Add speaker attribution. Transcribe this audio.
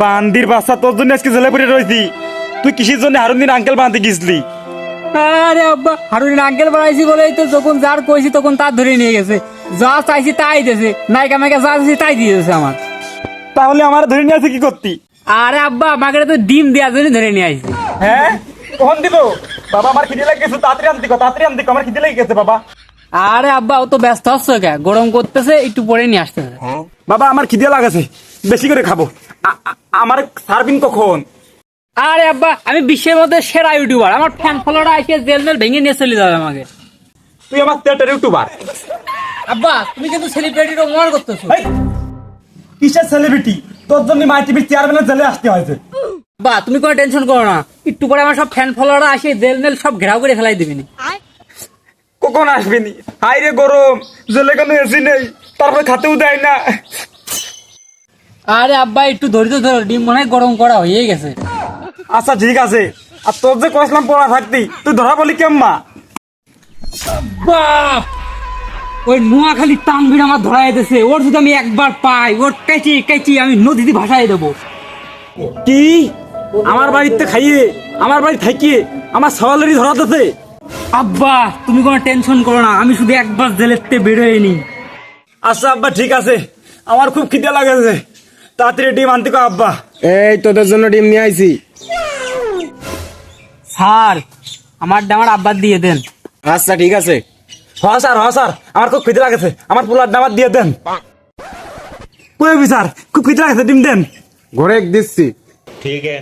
Speaker 1: বান্দির বাচ্চা, তোর জন্য আজকে জেলে পড়ে রয়েছি। তুই কিসের জন্য হারুন আঙ্কেল বাঁধতে গেছিলি?
Speaker 2: আরে আব্বা, হারুন আঙ্কেল বাড়াইছি বলেই তো যখন যার কইছি তখন তার ধরে নিয়ে গেছে। যা চাইছি তাই দিয়েছে, নায়িকা মাইকা যা চাইছি তাই দিয়েছে আমার।
Speaker 1: তাহলে আমার ধরে নিয়ে আসে কি করতি?
Speaker 2: আরে আব্বা, আমাকে তো ডিম দেওয়ার জন্য ধরে নিয়ে আসছি।
Speaker 1: হ্যাঁ, কখন দিব? বাবা আমার খিদে লেগে গেছে, তাড়াতাড়ি আনতে কো, তাড়াতাড়ি আনতে কো, আমার খিদে লেগে গেছে বাবা।
Speaker 2: আরে আব্বা, ও তো ব্যস্ত হচ্ছে কে, গরম করতেছে, একটু পরে নিয়ে আসতেছে।
Speaker 1: বাবা আমার খিদে লাগাছে, বেশি করে খাবো। আমার সার্ভিং কখন?
Speaker 2: আরে আব্বা, আমি বিশ্বের মধ্যে সেরা ইউটিউবার, আমার ফ্যান ফলোয়ার এসে জেল মেল ভেঙে নিয়ে চলে যাবে আমাকে।
Speaker 1: তুই আমার থিয়েটার ইউটিউবার।
Speaker 2: আব্বা, তুমি কিন্তু সেলিব্রিটির অপমান করতেছো।
Speaker 1: এই, কিসের সেলিব্রিটি? তোর জন্য মাই টিভির চেয়ারম্যানের জেলে আসতে হয়েছে।
Speaker 2: বা তুমি কোনো টেনশন করো না, একটু পরে আমার সব ফ্যান ফলোয়ার আসে জেল মেল সব ঘেরাও করে ফেলাই দিবি।
Speaker 1: কখন আসবি নি? হাই রে গরম, জেলে কোনো এসি নেই, তারপরে খাতেও দেয় না।
Speaker 2: আরে আব্বা, একটু ধৈর্য ধরো, ডিম মনে হয় গরম করা হয়ে গেছে।
Speaker 1: আচ্ছা ঠিক আছে, আর তোর যে কইছিলাম পড়া থাকতি, তুই ধরা বলি কেম্মা?
Speaker 2: বাহ, ওই নোয়াখালী তানভীর আমার ধরাই দিতেছে, ওর যদি আমি একবার পাই, ওর কেচি কেচি আমি নদীতে ভাসাই দেবো।
Speaker 1: কি? আমার বাড়িতে খাইয়ে, আমার বাড়ি থাকিয়ে আমার সওয়ালেরই ধরাতেছে?
Speaker 2: আব্বা, তুমি কোনো টেনশন করো না, আমি শুধু একবার জেলের থেকে বেরোয় নি।
Speaker 1: আচ্ছা আব্বা ঠিক আছে, আমার খুব খিদে লাগেছে, তাড়াতাড়ি ডিম আনতে কো আব্বা।
Speaker 3: এই তোদের জন্য ডিম নিয়ে আইছি।
Speaker 2: স্যার, আমার আব্বার দিয়ে দেন।
Speaker 3: আচ্ছা ঠিক আছে।
Speaker 1: হ স্যার, আমার খুব খিদে লাগেছে, আমার পোলার ডামার দিয়ে দেন। কই স্যার, খুব খিদে লাগেছে, ডিম দেন।
Speaker 3: ঘরে দিচ্ছি।
Speaker 4: ठीक है।